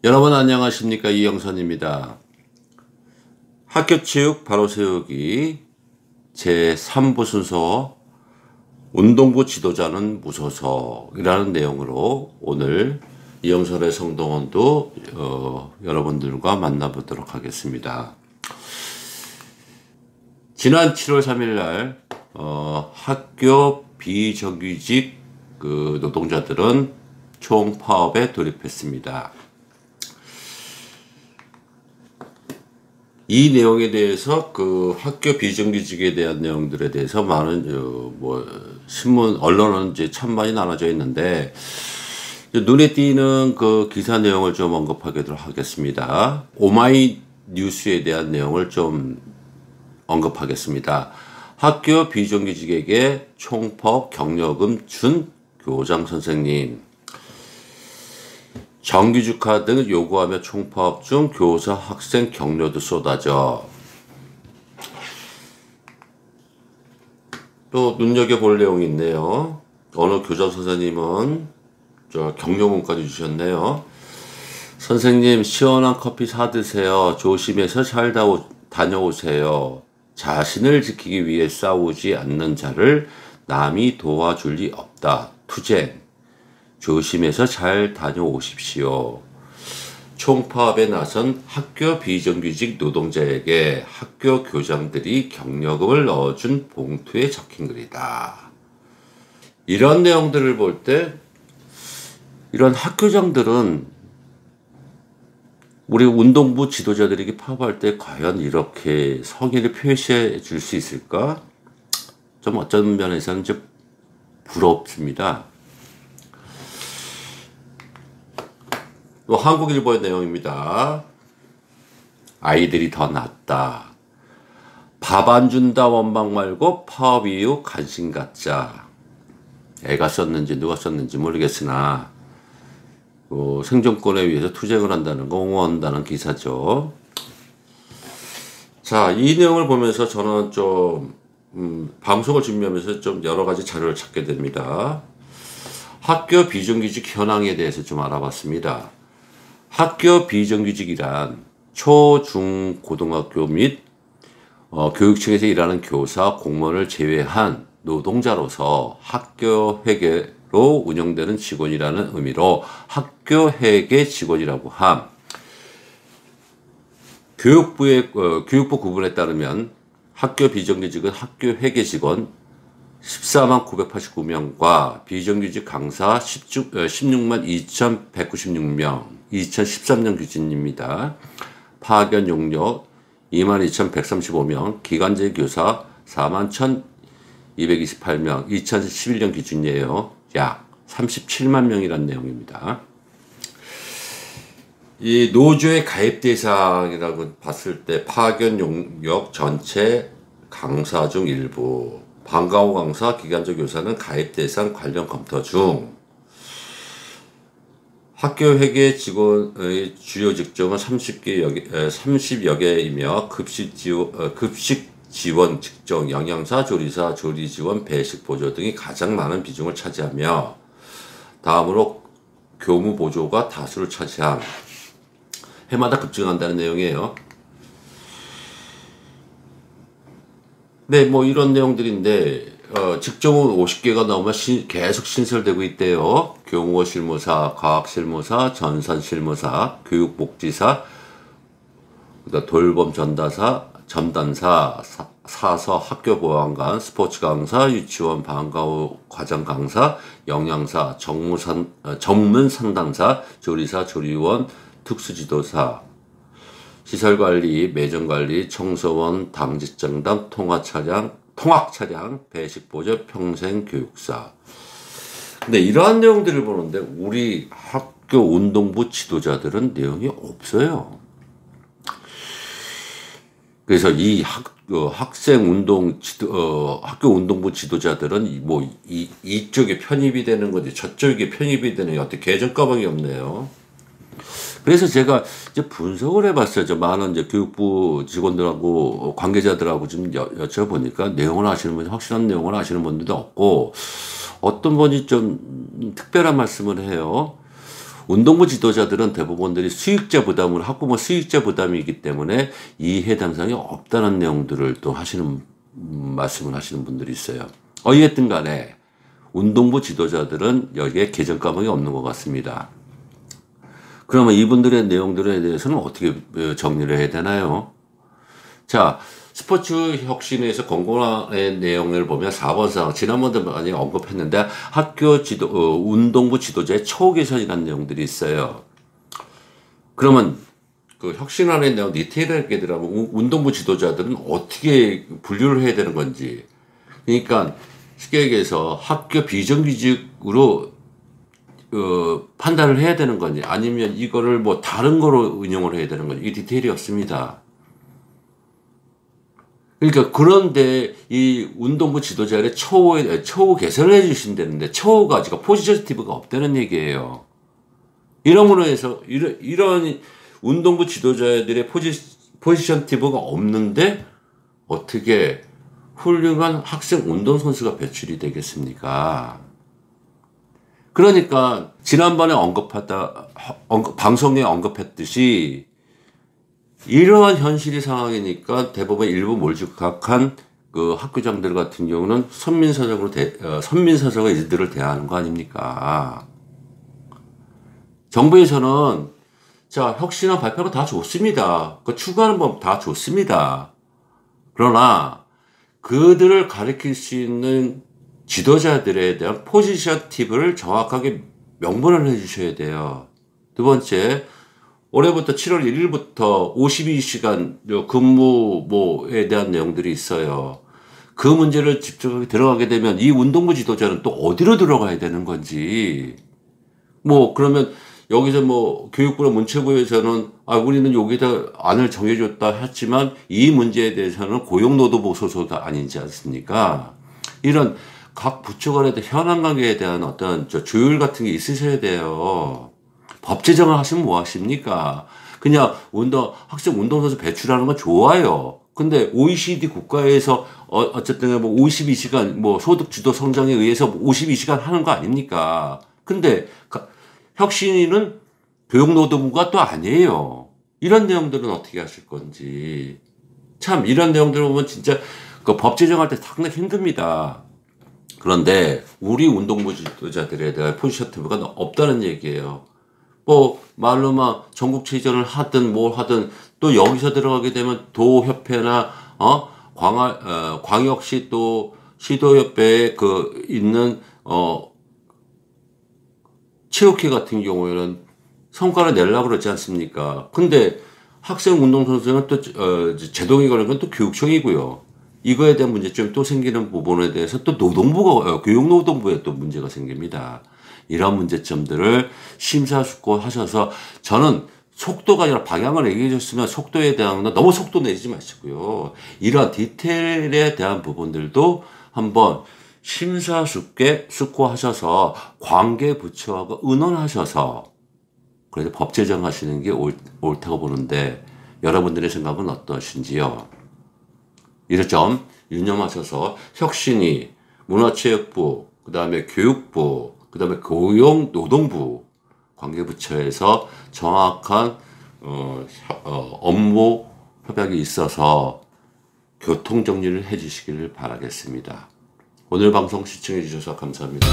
여러분 안녕하십니까, 이영선입니다. 학교체육 바로 세우기 제3부 순서 운동부 지도자는 무소속이라는 내용으로 오늘 이영선의 성동원도 여러분들과 만나보도록 하겠습니다. 지난 7월 3일 날 학교 비정규직 노동자들은 총파업에 돌입했습니다. 이 내용에 대해서 학교 비정규직에 대한 내용들에 대해서 많은 신문 언론은 이제 참 많이 나눠져 있는데 눈에 띄는 기사 내용을 좀 언급하도록 하겠습니다. 오마이뉴스에 대한 내용을 좀 언급하겠습니다. 학교 비정규직에게 총파업 격려금 준 교장 선생님. 정규직화 등을 요구하며 총파업 중 교사 학생 격려도 쏟아져. 또 눈여겨볼 내용이 있네요. 어느 교장 선생님은 격려문까지 주셨네요. 선생님, 시원한 커피 사드세요. 조심해서 잘 다녀오세요. 자신을 지키기 위해 싸우지 않는 자를 남이 도와줄 리 없다. 투쟁. 조심해서 잘 다녀오십시오. 총파업에 나선 학교 비정규직 노동자에게 학교 교장들이 격려금을 넣어준 봉투에 적힌 글이다. 이런 내용들을 볼 때 이런 학교장들은 우리 운동부 지도자들에게 파업할 때 과연 이렇게 성의를 표시해 줄 수 있을까? 좀 어떤 면에서는 좀 부럽습니다. 또 한국일보의 내용입니다. 아이들이 더 낫다. 밥 안 준다 원망 말고 파업 이후 간신 갖자. 애가 썼는지 누가 썼는지 모르겠으나 생존권에 위해서 투쟁을 한다는 거 옹호한다는 기사죠. 자, 이 내용을 보면서 저는 좀 방송을 준비하면서 좀 여러 가지 자료를 찾게 됩니다. 학교 비정규직 현황에 대해서 좀 알아봤습니다. 학교 비정규직이란 초, 중, 고등학교 및 교육청에서 일하는 교사, 공무원을 제외한 노동자로서 학교 회계로 운영되는 직원이라는 의미로 학교 회계 직원이라고 함. 교육부 구분에 따르면 학교 비정규직은 학교 회계 직원 14만 989명과 비정규직 강사 16만 2,196명, 2013년 기준입니다. 파견 용역 22,135명, 기간제 교사 4만 1,228명, 2011년 기준이에요. 약 37만 명이라는 내용입니다. 이 노조의 가입 대상이라고 봤을 때 파견 용역 전체 강사 중 일부, 방과후 강사, 기간제 교사는 가입 대상 관련 검토 중. 학교 회계 직원의 주요 직종은 30여 개이며 급식 지원 직종, 영양사, 조리사, 조리 지원, 배식 보조 등이 가장 많은 비중을 차지하며 다음으로 교무 보조가 다수를 차지함. 해마다 급증한다는 내용이에요. 네, 이런 내용들인데, 직종은 50개가 넘으면 계속 신설되고 있대요. 교무어 실무사, 과학 실무사, 전산 실무사, 교육복지사, 돌봄 전단사, 사서, 학교 보안관, 스포츠 강사, 유치원 방과후 과정 강사, 영양사, 전문 상담사, 조리사, 조리원, 특수지도사, 시설관리, 매점관리, 청소원, 당직장담, 통학차량, 배식보조, 평생교육사. 근데 이러한 내용들을 보는데 우리 학교 운동부 지도자들은 내용이 없어요. 그래서 이 학생 운동 학교 운동부 지도자들은 이쪽에 편입이 되는 건지 저쪽에 편입이 되는 어떻게 계정 가방이 없네요. 그래서 제가 이제 분석을 해봤어요. 저 많은 이제 교육부 직원들하고 관계자들하고 좀 여쭤보니까 내용을 아시는 분이 확실한 내용을 아시는 분들도 없고 어떤 분이 좀 특별한 말씀을 해요. 운동부 지도자들은 대부분들이 수익자 부담으로 학부모 수익자 부담이기 때문에 이해 당상이 없다는 내용들을 또 하시는 말씀을 하시는 분들이 있어요. 어쨌든 간에 운동부 지도자들은 여기에 개정 과목이 없는 것 같습니다. 그러면 이분들의 내용들에 대해서는 어떻게 정리를 해야 되나요? 자, 스포츠 혁신에서 권고안의 내용을 보면 4번 사항, 지난번도 많이 언급했는데 학교 운동부 지도자의 처우 개선이라는 내용들이 있어요. 그러면 그 혁신안의 내용 디테일하게 들어가면 운동부 지도자들은 어떻게 분류를 해야 되는 건지. 그러니까 쉽게 얘기해서 학교 비정규직으로 판단을 해야 되는 건지 아니면 이거를 뭐 다른 거로 운영을 해야 되는 건지 이 디테일이 없습니다. 그러니까 그런데 이 운동부 지도자의 처우 개선을 해주신다는데 처우가 지금 포지티브가 없다는 얘기예요. 이러므로 해서 이런 운동부 지도자들의 포지티브가 없는데 어떻게 훌륭한 학생 운동선수가 배출이 되겠습니까? 그러니까 지난번에 방송에 언급했듯이 이러한 현실이 상황이니까 대법원 일부 몰집각한 그 학교장들 같은 경우는 선민사적으로 이들을 대하는 거 아닙니까? 정부에서는 자, 혁신안 발표가 다 좋습니다. 그 추구하는 법 다 좋습니다. 그러나 그들을 가리킬 수 있는 지도자들에 대한 포지셔티브를 정확하게 명분을 해주셔야 돼요. 두 번째, 올해부터 7월 1일부터 52시간 근무에 대한 내용들이 있어요. 그 문제를 직접 들어가게 되면 이 운동부 지도자는 또 어디로 들어가야 되는 건지. 그러면 여기서 교육부나 문체부에서는 우리는 여기다 안을 정해줬다 했지만 이 문제에 대해서는 고용노동부 소속가 아니지 않습니까? 이런 각 부처 간에 대한 현안 관계에 대한 어떤 조율 같은 게 있으셔야 돼요. 법 제정을 하시면 뭐 하십니까? 그냥 학생 운동선수 배출하는 건 좋아요. 근데 OECD 국가에서 어쨌든 52시간 소득 주도 성장에 의해서 52시간 하는 거 아닙니까? 근데 혁신위는 교육노동부가 또 아니에요. 이런 내용들은 어떻게 하실 건지. 참 이런 내용들을 보면 진짜 그 법 제정할 때 상당히 힘듭니다. 그런데 우리 운동부 지도자들에 대한 포지셔티브가 없다는 얘기예요. 말로만 전국체전을 하든 뭘 하든 또 여기서 들어가게 되면 도협회나 광역시 또 시도협회에 있는 체육회 같은 경우에는 성과를 내려고 그러지 않습니까? 근데 학생 운동선수는 또 제동이 걸린 건 또 교육청이고요. 이거에 대한 문제점이 또 생기는 부분에 대해서 또 교육노동부에 또 문제가 생깁니다. 이런 문제점들을 심사숙고하셔서 저는 속도가 아니라 방향을 얘기해 줬으면 속도에 대한 건 너무 속도 내지 마시고요. 이런 디테일에 대한 부분들도 한번 심사숙고하셔서 관계부처하고 의논하셔서 그래도 법 제정하시는 게 옳다고 보는데 여러분들의 생각은 어떠신지요? 이런 점 유념하셔서 혁신위, 문화체육부, 그 다음에 교육부, 그 다음에 고용노동부 관계부처에서 정확한 업무 협약이 있어서 교통정리를 해주시기를 바라겠습니다. 오늘 방송 시청해 주셔서 감사합니다.